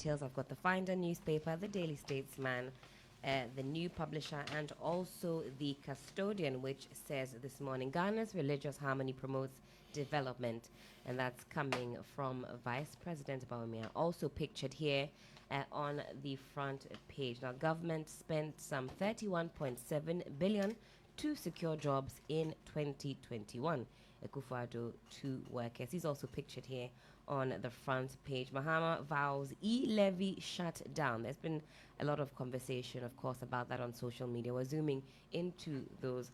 details. I've got the Finder newspaper, the Daily Statesman, the New Publisher, and also the Custodian, which says this morning, Ghana's religious harmony promotes development. And that's coming from Vice President Bawumia, also pictured here on the front page. Now, government spent some 31.7 billion to secure jobs in 2021. Akufo-Addo to workers. He's also pictured here on the front page. Mahama vows e-levy shut down. There's been a lot of conversation, of course, about that on social media. We're zooming into those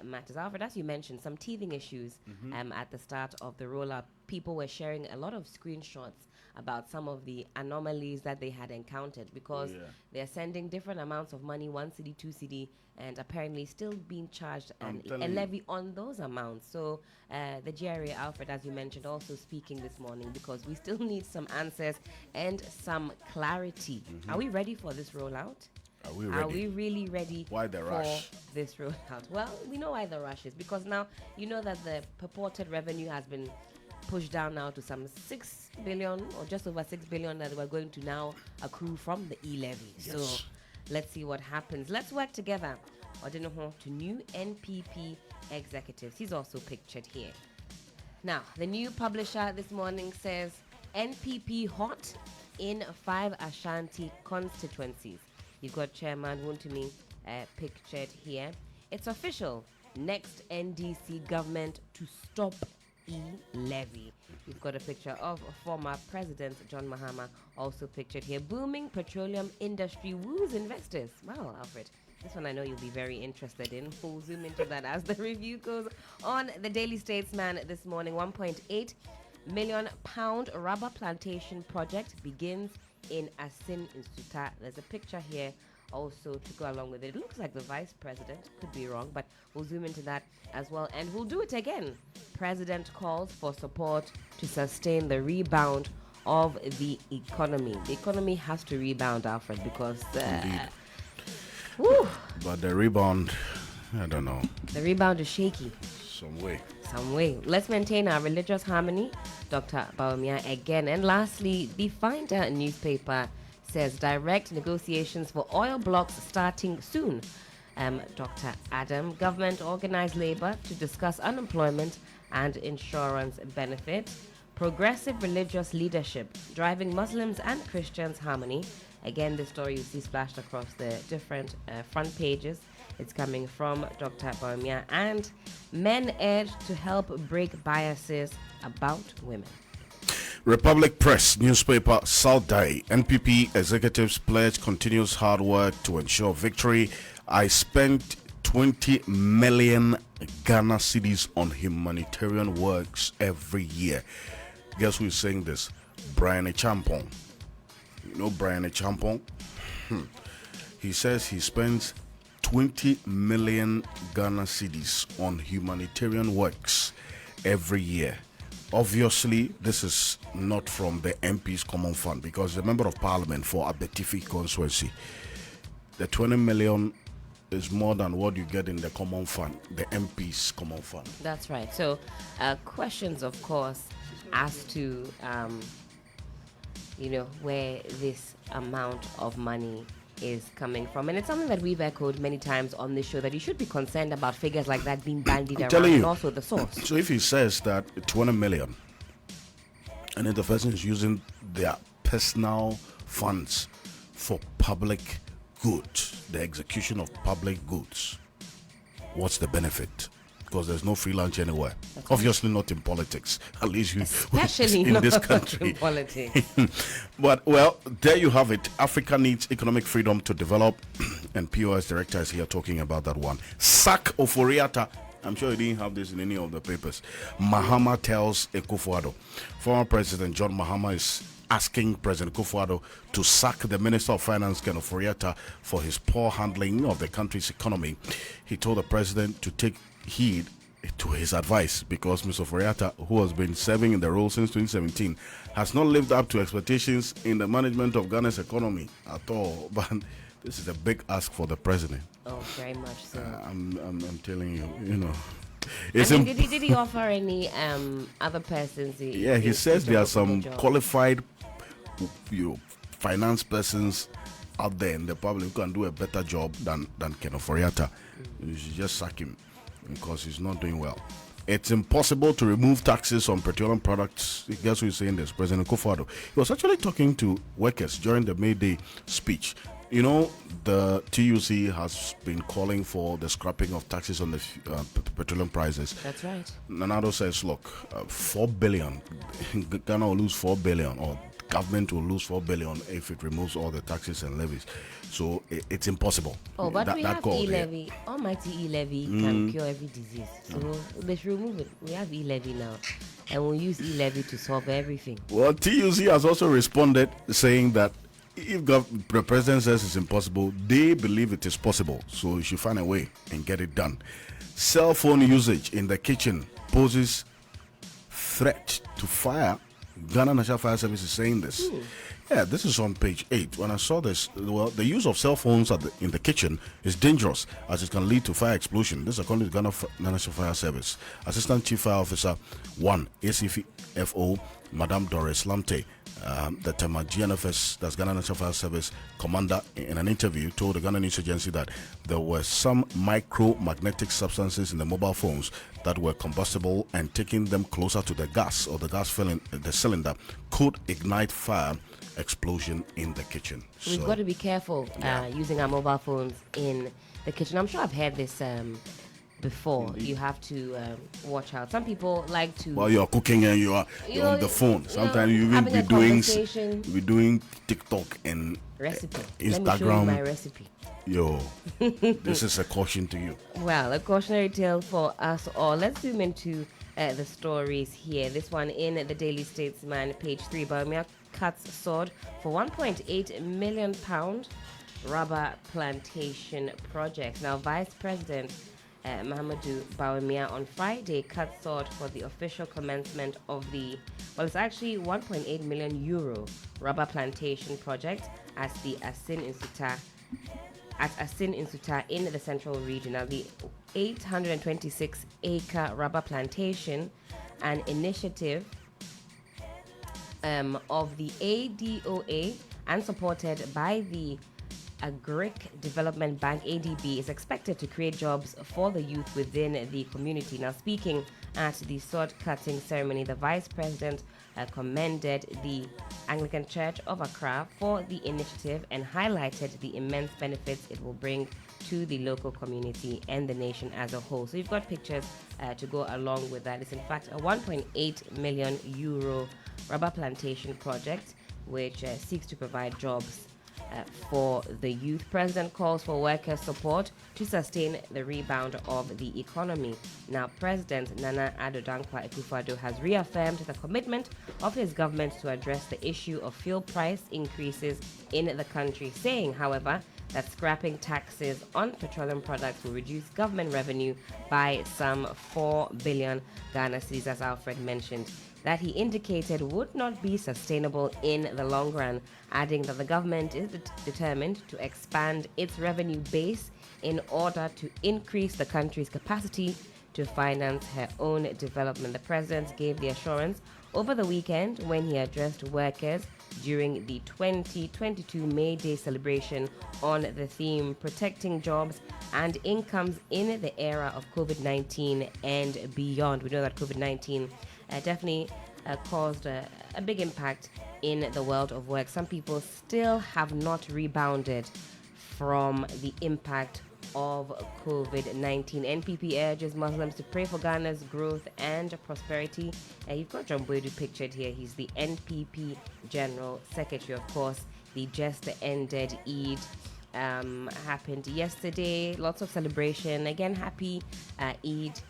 matters. Alfred, as you mentioned, some teething issues at the start of the rollout. People were sharing a lot of screenshots about some of the anomalies that they had encountered because they're sending different amounts of money, 1 cedi, 2 cedi, and apparently still being charged a levy on those amounts. So the GRA, Alfred, as you mentioned, also speaking this morning because we still need some answers and some clarity. Are we ready for this rollout? Are we ready? Are we really ready Why the rush? for this rollout? Well, we know why the rush is because now you know that the purported revenue has been pushed down now to some 6 billion or just over 6 billion that we're going to now accrue from the e-levy. Yes. So let's see what happens. Let's work together. Odinoho to new NPP executives. He's also pictured here. Now, the New Publisher this morning says NPP hot in 5 Ashanti constituencies. You've got Chairman Wuntumi pictured here. It's official. Next NDC government to stop e-levy. You've got a picture of former President John Mahama also pictured here. Booming petroleum industry woos investors. Wow, Alfred. This one I know you'll be very interested in. We'll zoom into that as the review goes on. The Daily Statesman this morning, 1.8 million pound rubber plantation project begins in Asin in Suta. There's a picture here also to go along with it. It looks like the vice president, could be wrong, but we'll zoom into that as well. And we'll do it again. President calls for support to sustain the rebound of the economy. The economy has to rebound, Alfred, because but the rebound, I don't know. The rebound is shaky. Some way. Let's maintain our religious harmony, Dr. Bawumia again. And lastly, the Finder newspaper says direct negotiations for oil blocks starting soon. Dr. Adam, government organized labor to discuss unemployment and insurance benefit. Progressive religious leadership driving Muslims and Christians harmony. Again, the story you see splashed across the different front pages. It's coming from Dr. Bawumia. And men urged to help break biases about women. Republic Press newspaper South Day. NPP executives pledge continuous hard work to ensure victory. I spent 20 million Ghana cedis on humanitarian works every year. Guess who is saying this? Brian Champong. You know Brian Champong? He says he spends 20 million Ghana cedis on humanitarian works every year. Obviously, this is not from the MP's common fund because the member of parliament for Abetifi constituency, the 20 million is more than what you get in the common fund, the MP's common fund. That's right. So, questions, of course, as to where this amount of money is coming from. And it's something that we've echoed many times on this show, that you should be concerned about figures like that being bandied around and also the source. So if he says that 20 million and then the person is using their personal funds for public goods, the execution of public goods, what's the benefit? Because there's no free lunch anywhere. That's obviously not in politics, at least especially in not this country. In politics. But well, there you have it. Africa needs economic freedom to develop, and POS director is here talking about that one. Sack Oforiata. I'm sure you didn't have this in any of the papers. Mahama tells Akufo-Addo. Former President John Mahama is asking President Akufo-Addo to sack the Minister of Finance, Ken Oforiata, for his poor handling of the country's economy. He told the president to take heed to his advice because Mr. Oforiata, who has been serving in the role since 2017, has not lived up to expectations in the management of Ghana's economy at all. But this is a big ask for the president. Oh, very much so. I'm telling you, did he offer any other persons? He says there are some qualified, finance persons out there in the public who can do a better job than Ken Oforiatta. You should just sack him because he's not doing well. It's impossible to remove taxes on petroleum products. Guess who's saying this? President Akufo-Addo. He was actually talking to workers during the May Day speech. You know, the TUC has been calling for the scrapping of taxes on the petroleum prices. That's right. Nanado says, look, 4 billion, Ghana will lose 4 billion, or government will lose 4 billion if it removes all the taxes and levies. So it's impossible. Oh, but we have e-levy. Almighty e-levy can cure every disease. So they should remove it. We have e-levy now. And we'll use e-levy to solve everything. Well, TUC has also responded saying that if the president says it's impossible, they believe it is possible. So you should find a way and get it done. Cell phone usage in the kitchen poses threat to fire. Ghana National Fire Service is saying this. Yeah, this is on page 8. When I saw this, well, the use of cell phones in the kitchen is dangerous as it can lead to fire explosion. This is according to Ghana National Fire Service. Assistant Chief Fire Officer 1, ACFO, Madame Doris Lamte, the Tema GNFS, that's Ghana National Fire Service commander, in an interview told the Ghana News Agency that there were some micromagnetic substances in the mobile phones that were combustible, and taking them closer to the gas or the gas filling the cylinder could ignite fire explosion in the kitchen. We've got to be careful using our mobile phones in the kitchen. I'm sure I've heard this before. You have to watch out. Some people like to, while you're cooking and you're on the phone, sometimes you will be doing TikTok and recipe. Instagram. Let me show you my recipe. Yo, this is a caution to you. Well, a cautionary tale for us all. Let's zoom into the stories here. This one in the Daily Statesman, page 3. Bawumia cuts sword for £1.8 million rubber plantation project. Now, Vice President Mahamudu Bawumia on Friday cut sword for the official commencement of the, well, it's actually €1.8 million rubber plantation project at the Asin Insuta in the central region. Now, the 826-acre rubber plantation, an initiative of the ADOA and supported by the Ict Development Bank, ADB, is expected to create jobs for the youth within the community. Now, speaking at the sword-cutting ceremony, the Vice President commended the Anglican Church of Accra for the initiative and highlighted the immense benefits it will bring to the local community and the nation as a whole. So you've got pictures to go along with that. It's in fact a €1.8 million rubber plantation project which seeks to provide jobs for the youth. President calls for worker support to sustain the rebound of the economy. Now, President Nana Addo Dankwa Akufo-Addo has reaffirmed the commitment of his government to address the issue of fuel price increases in the country, saying, however, that scrapping taxes on petroleum products will reduce government revenue by some 4 billion Ghana cedis, as Alfred mentioned, that he indicated would not be sustainable in the long run, adding that the government is determined to expand its revenue base in order to increase the country's capacity to finance her own development. The president gave the assurance over the weekend when he addressed workers during the 2022 May Day celebration on the theme Protecting Jobs and Incomes in the Era of COVID-19 and Beyond. We know that COVID-19 definitely caused a big impact in the world of work. Some people still have not rebounded from the impact of COVID-19. NPP urges Muslims to pray for Ghana's growth and prosperity. You've got John Boydu pictured here. He's the NPP General Secretary. Of course, the just ended Eid happened yesterday. Lots of celebration. Again, happy Eid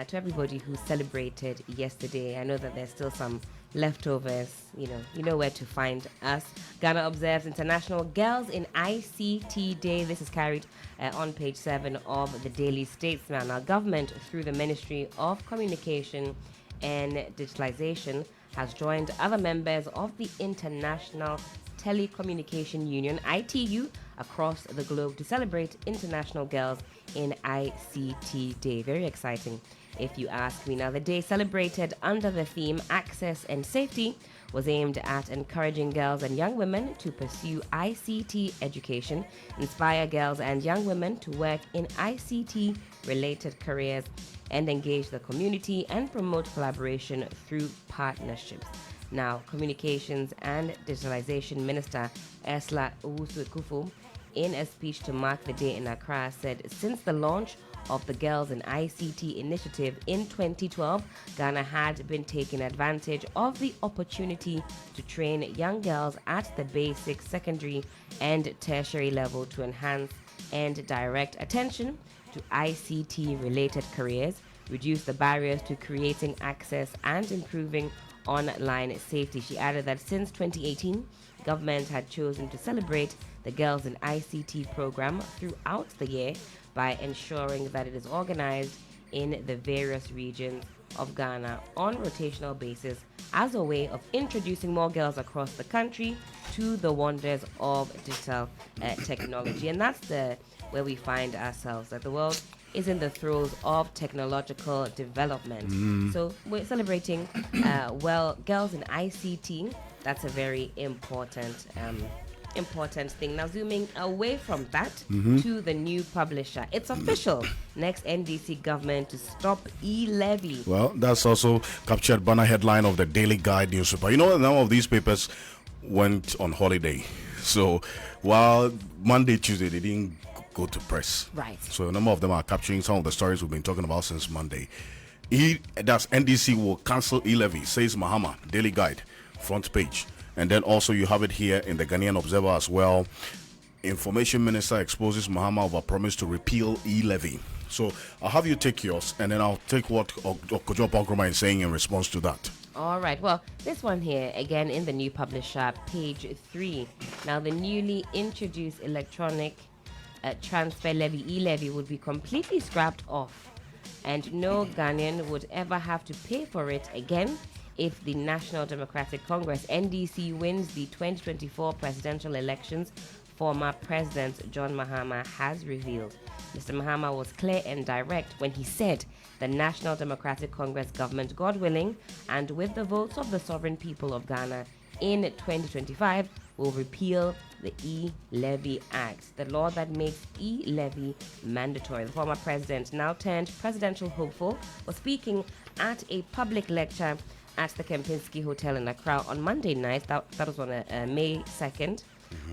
to everybody who celebrated yesterday. I know that there's still some leftovers. You know where to find us. Ghana observes International Girls in ICT Day. This is carried on page 7 of the Daily Statesman. Our government, through the Ministry of Communication and Digitalization, has joined other members of the International Telecommunication Union, ITU, across the globe to celebrate International Girls in ICT Day. Very exciting, if you ask me. Now, the day celebrated under the theme Access and Safety was aimed at encouraging girls and young women to pursue ICT education, inspire girls and young women to work in ICT-related careers, and engage the community and promote collaboration through partnerships. Now, Communications and Digitalization Minister Ursula Owusu-Ekufo, in a speech to mark the day in Accra, said since the launch of the Girls in ICT Initiative in 2012, Ghana had been taking advantage of the opportunity to train young girls at the basic, secondary, and tertiary level to enhance and direct attention to ICT-related careers, reduce the barriers to creating access, and improving online safety. She added that since 2018, government had chosen to celebrate the Girls in ICT program throughout the year by ensuring that it is organized in the various regions of Ghana on rotational basis as a way of introducing more girls across the country to the wonders of digital technology. And that's where we find ourselves, that the world is in the throes of technological development. So we're celebrating, girls in ICT. That's a very important thing. Now, zooming away from that to the new publisher. It's official. Next NDC government to stop e-levy. Well, that's also captured banner headline of the Daily Guide newspaper. You know, none of these papers went on holiday. So while Monday, Tuesday, they didn't go to press. Right. So a number of them are capturing some of the stories we've been talking about since Monday. That's NDC will cancel e-levy, says Mahama, Daily Guide, front page. And then also you have it here in the Ghanaian Observer as well. Information Minister exposes Mahama over promise to repeal e-levy. So I'll have you take yours, and then I'll take what Kojo Ponkroma is saying in response to that. All right. Well, this one here, again, in the new publisher, page 3. Now, the newly introduced electronic transfer levy, e-levy, would be completely scrapped off, and no Ghanaian would ever have to pay for it again if the National Democratic Congress, NDC, wins the 2024 presidential elections, former President John Mahama has revealed. Mr. Mahama was clear and direct when he said the National Democratic Congress government, God willing, and with the votes of the sovereign people of Ghana in 2025, will repeal the e-levy act, the law that makes e-levy mandatory. The former president, now turned presidential hopeful, was speaking at a public lecture at the Kempinski Hotel in Accra on Monday night. That was on May 2nd,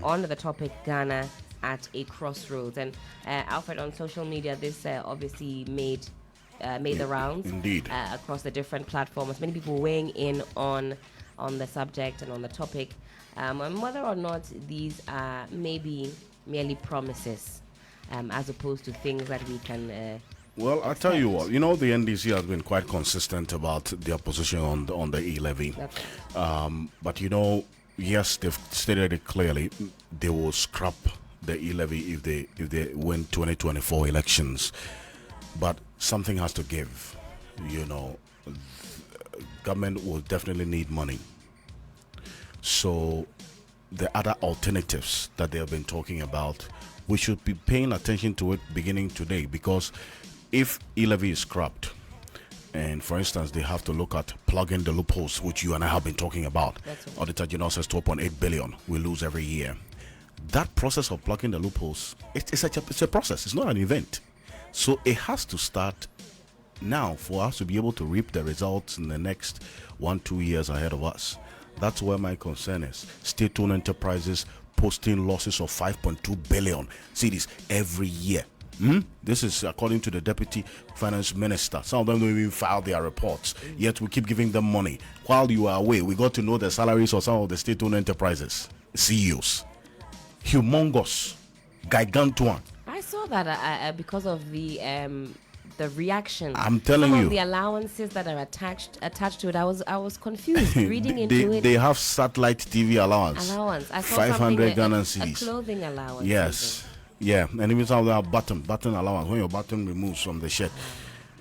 on the topic Ghana at a crossroads. And Alfred, on social media, this obviously made the rounds. Indeed. Across the different platforms. Many people weighing in on the subject and on the topic, and whether or not these are maybe merely promises, as opposed to things that we can. Well, I'll tell you what, the NDC has been quite consistent about their position on the e-levy. But yes, they've stated it clearly. They will scrap the e-levy if they win 2024 elections. But something has to give. Government will definitely need money. So the other alternatives that they have been talking about, we should be paying attention to it beginning today, because if e-levy is scrapped, and for instance, they have to look at plugging the loopholes, which you and I have been talking about. Right. Auditor General says 12.8 billion we lose every year. That process of plugging the loopholes, it's a process. It's not an event. So it has to start now for us to be able to reap the results in the next 1-2 years ahead of us. That's where my concern is. State-owned enterprises posting losses of 5.2 billion cedis every year. This is according to the Deputy Finance Minister. Some of them don't even file their reports, yet we keep giving them money. While you are away, we got to know the salaries of some of the state-owned enterprises, CEOs. Humongous, gigantuan. I saw that because of the reaction. I'm telling Some you, of the allowances that are attached to it. I was confused reading into it. They have satellite TV allowance. I saw 500 Ghanaian cedis. A clothing allowance. Yes. Even. Yeah, and even some of them have button allowance when your button removes from the shirt.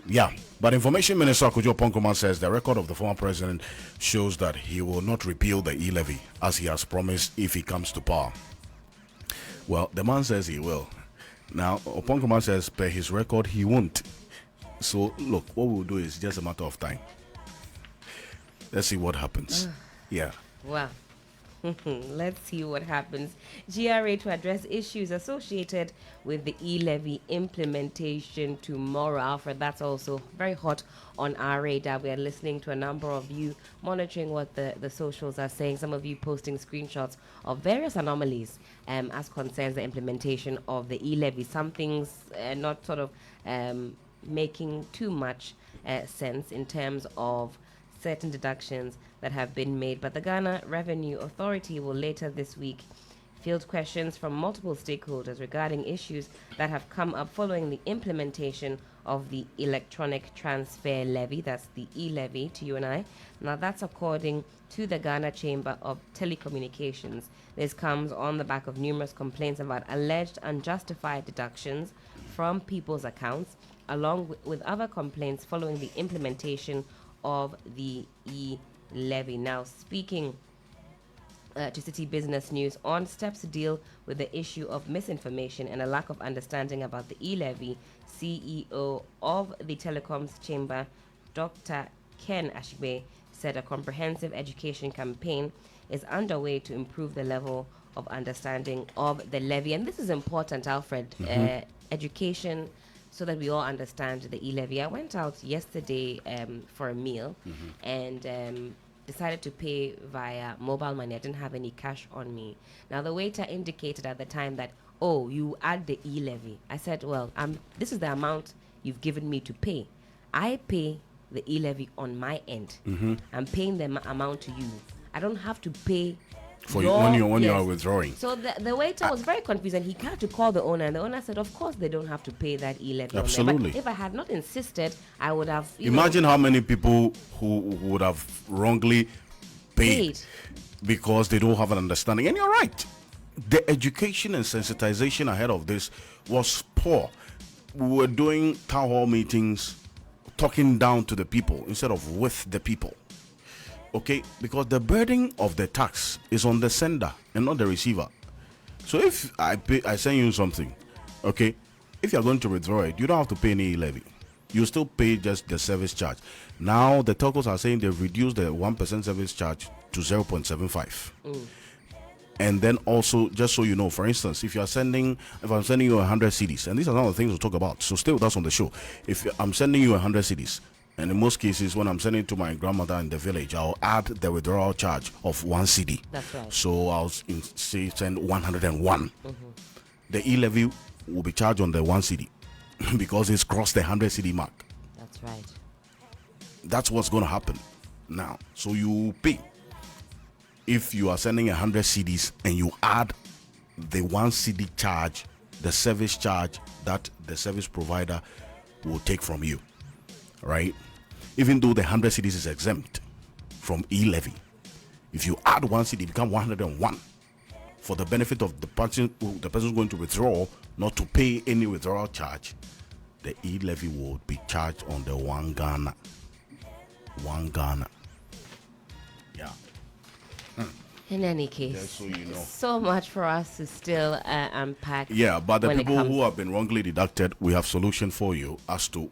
Yeah, but Information Minister Kojo Ponkroma says the record of the former president shows that he will not repeal the e-levy as he has promised if he comes to power. Well, the man says he will. Now, Ponkroma says per his record he won't. So look, what we'll do is just a matter of time. Let's see what happens. Yeah. Well, let's see what happens. GRA to address issues associated with the e-levy implementation tomorrow. Alfred, that's also very hot on our radar. We are listening to a number of you, monitoring what the socials are saying. Some of you posting screenshots of various anomalies as concerns the implementation of the e-levy. Some things not sort of making too much sense in terms of certain deductions that have been made. But the Ghana Revenue Authority will later this week field questions from multiple stakeholders regarding issues that have come up following the implementation of the electronic transfer levy, that's the e-levy to you and I. Now that's according to the Ghana Chamber of Telecommunications. This comes on the back of numerous complaints about alleged unjustified deductions from people's accounts, along with other complaints following the implementation of the e-levy. Now, speaking to City Business News on steps to deal with the issue of misinformation and a lack of understanding about the e-levy, CEO of the Telecoms Chamber, Dr. Ken Ashbe, said a comprehensive education campaign is underway to improve the level of understanding of the levy. And this is important, Alfred. Education, so that we all understand the e-levy. I went out yesterday for a meal and decided to pay via mobile money. I didn't have any cash on me. Now, the waiter indicated at the time that, oh, you add the e-levy. I said, well, this is the amount you've given me to pay. I pay the e-levy on my end. I'm paying the amount to you. I don't have to pay for when you are withdrawing. So the waiter was very confused, and he had to call the owner, and the owner said, of course they don't have to pay that e-levy. Absolutely. But if I had not insisted, I would have... Imagine how many people who would have wrongly paid because they don't have an understanding. And you're right. The education and sensitization ahead of this was poor. We were doing town hall meetings, talking down to the people instead of with the people. Okay, because the burden of the tax is on the sender and not the receiver. So if I send you something, okay, if you're going to withdraw it, you don't have to pay any levy. You still pay just the service charge. Now the telcos are saying they've reduced the 1% service charge to 0.75. And then also, just so you know, for instance, if I'm sending you 100 CDs, and these are some of the things we'll talk about, so stay with us on the show. If I'm sending you 100 CDs, and in most cases, when I'm sending to my grandmother in the village, I'll add the withdrawal charge of 1 CD. That's right. So I'll say send 101. The e-levy will be charged on the 1 CD because it's crossed the 100 CD mark. That's right. That's what's going to happen now. So you pay. If you are sending 100 CDs and you add the 1 CD charge, the service charge that the service provider will take from you. Right? Even though the 100 CDs is exempt from e-levy, if you add 1 CD, it becomes 101 for the benefit of the person who's going to withdraw, not to pay any withdrawal charge. The e-levy will be charged on the 1 Ghana. 1 Ghana. Yeah. In any case, Just so you know. So much for us to still unpack. Yeah, but the people who have been wrongly deducted, we have solution for you as to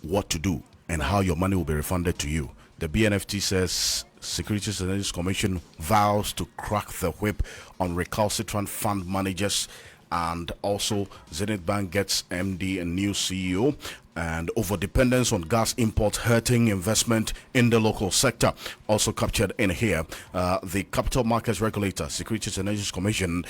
what to do and how your money will be refunded to you. The BNFT says Securities and Exchange Commission vows to crack the whip on recalcitrant fund managers, and also Zenith Bank gets MD and new CEO, and over-dependence on gas imports hurting investment in the local sector. Also captured in here, the Capital Markets Regulator, Securities and Exchange Commission,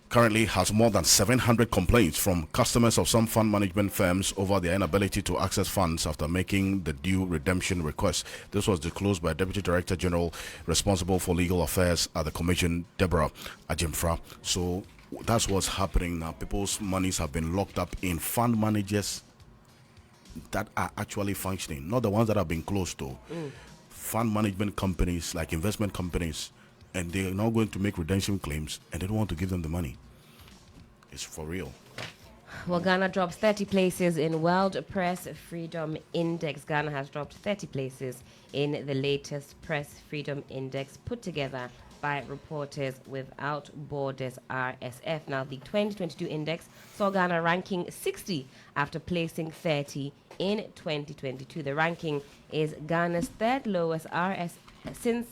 currently has more than 700 complaints from customers of some fund management firms over their inability to access funds after making the due redemption request. This was disclosed by Deputy Director General responsible for legal affairs at the Commission, Deborah Ajimfra. So that's what's happening now. People's monies have been locked up in fund managers that are actually functioning, not the ones that have been closed though. Fund management companies, like investment companies, and they're now going to make redemption claims and they don't want to give them the money. It's for real. Well, Ghana drops 30 places in World Press Freedom Index. Ghana has dropped 30 places in the latest Press Freedom Index put together by Reporters Without Borders, RSF. Now, the 2022 index saw Ghana ranking 60 after placing 30 in 2022. The ranking is Ghana's third lowest since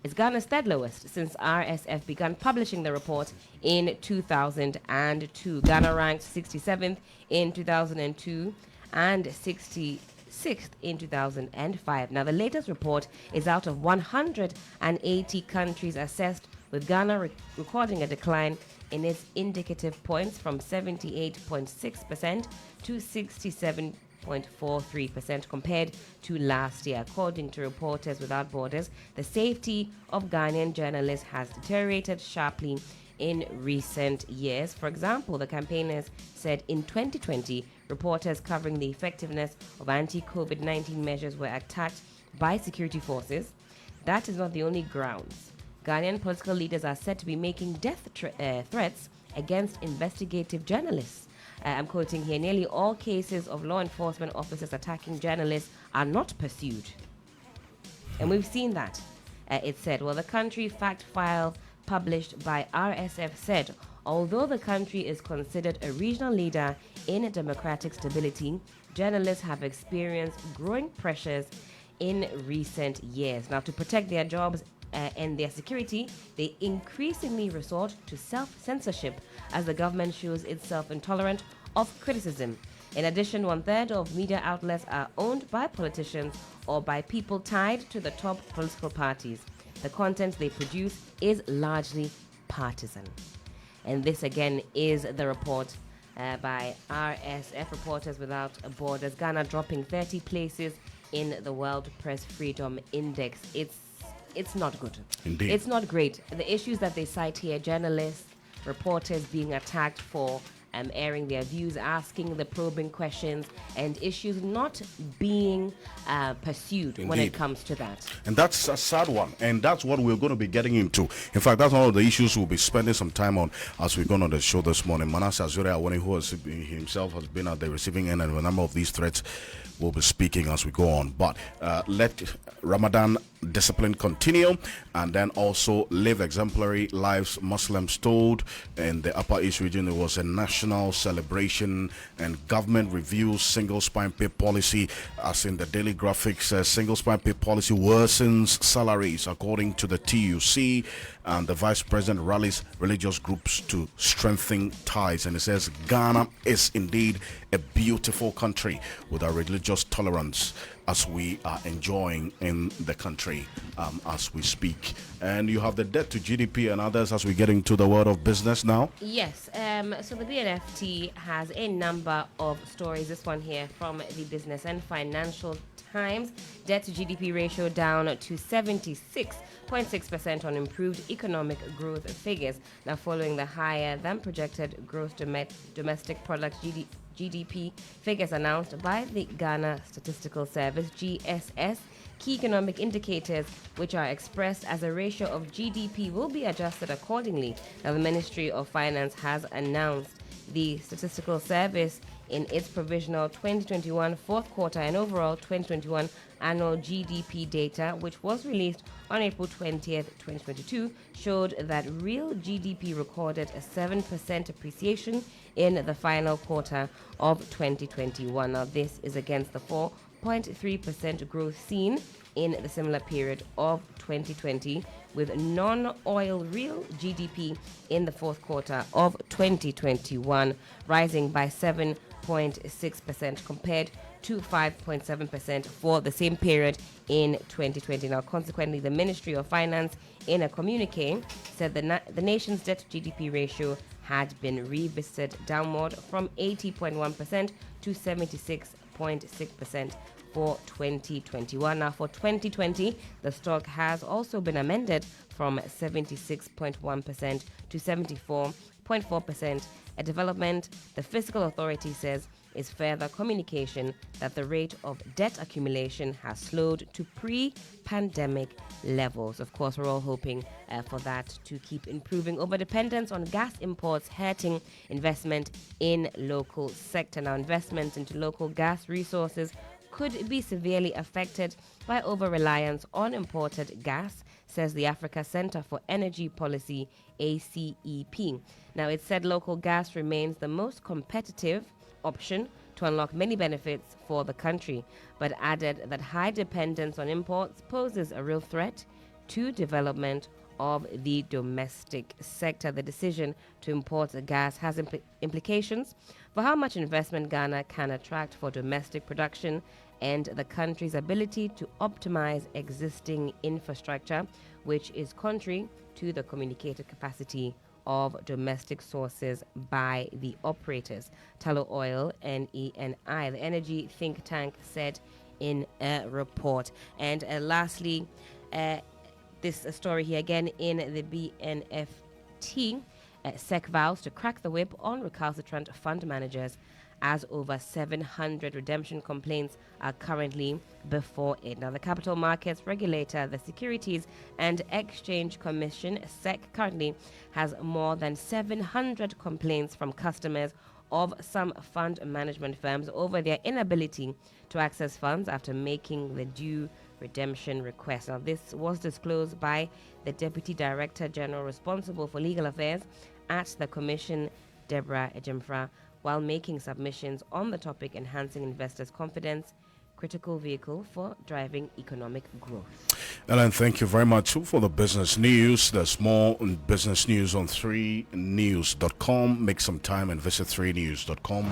is Ghana's third lowest since RSF began publishing the report in 2002. Ghana ranked 67th in 2002 and 66th in 2005. Now, the latest report is out of 180 countries assessed, with Ghana recording a decline in its indicative points from 78.6% to 67.43% compared to last year. According to Reporters Without Borders, the safety of Ghanaian journalists has deteriorated sharply in recent years. For example, the campaigners said in 2020, reporters covering the effectiveness of anti-COVID-19 measures were attacked by security forces. That is not the only grounds. Ghanaian political leaders are said to be making death threats against investigative journalists. I'm quoting here, nearly all cases of law enforcement officers attacking journalists are not pursued. And we've seen that. It said, well, the country fact file published by RSF said, although the country is considered a regional leader in democratic stability, journalists have experienced growing pressures in recent years. Now, to protect their jobs and their security, they increasingly resort to self-censorship as the government shows itself intolerant of criticism. In addition, 1/3 of media outlets are owned by politicians or by people tied to the top political parties. The content they produce is largely partisan. And this again is the report by RSF, Reporters Without Borders. Ghana dropping 30 places in the World Press Freedom Index. It's not good. Indeed. It's not great. The issues that they cite here, journalists, reporters being attacked for airing their views, asking the probing questions, and issues not being pursued. Indeed. When it comes to that. And that's a sad one, and that's what we're going to be getting into. In fact, that's one of the issues we'll be spending some time on as we go on the show this morning. Manasseh Azure Awani, who himself has been at the receiving end, and a number of these threats will be speaking as we go on. But let Ramadan discipline continue, and then also live exemplary lives. Muslims told in the Upper East region there was a national celebration, and government reviews single spine pay policy. As in the daily graphics, single spine pay policy worsens salaries according to the TUC, and the vice president rallies religious groups to strengthen ties. And it says Ghana is indeed a beautiful country with our religious tolerance as we are enjoying in the country as we speak. And you have the debt to GDP and others as we get into the world of business now. Yes, so the BNFT has a number of stories. This one here from the Business and Financial Times. Debt to GDP ratio down to 76.6% on improved economic growth figures. Now, following the higher than projected gross domestic product GDP figures announced by the Ghana Statistical Service, GSS, key economic indicators, which are expressed as a ratio of GDP, will be adjusted accordingly. Now, the Ministry of Finance has announced the Statistical Service in its provisional 2021 fourth quarter and overall 2021 annual GDP data, which was released on April 20th, 2022, showed that real GDP recorded a 7% appreciation in the final quarter of 2021. Now, this is against the 4.3% growth seen in the similar period of 2020, with non-oil real GDP in the fourth quarter of 2021 rising by 7.6% compared to 5.7% for the same period in 2020. Now, consequently, the Ministry of Finance, in a communique, said the nation's debt to GDP ratio had been revisited downward from 80.1% to 76.6% for 2021. Now, for 2020, the stock has also been amended from 76.1% to 74.4%. A development the fiscal authority says is further communication that the rate of debt accumulation has slowed to pre-pandemic levels. Of course, we're all hoping for that to keep improving. Over-dependence on gas imports hurting investment in local sector. Now, investment into local gas resources could be severely affected by over-reliance on imported gas, says the Africa Center for Energy Policy, ACEP. Now, it said local gas remains the most competitive option to unlock many benefits for the country, but added that high dependence on imports poses a real threat to development of the domestic sector. The decision to import gas has implications for how much investment Ghana can attract for domestic production and the country's ability to optimize existing infrastructure, which is contrary to the communicated capacity of domestic sources by the operators. Tullow Oil, NENI, the energy think tank, said in a report. And lastly, this story here again in the BNFT, SEC vows to crack the whip on recalcitrant fund managers as over 700 redemption complaints are currently before it. Now, the capital markets regulator, the Securities and Exchange Commission, SEC, currently has more than 700 complaints from customers of some fund management firms over their inability to access funds after making the due redemption request. Now, this was disclosed by the Deputy Director General responsible for legal affairs at the Commission, Deborah Ejimfra, while making submissions on the topic enhancing investors' confidence, critical vehicle for driving economic growth. Helen, thank you very much for the business news. There's more business news on 3news.com. Make some time and visit 3news.com.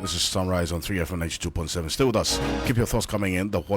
This is Sunrise on 3FM92.7. Stay with us. Keep your thoughts coming in. The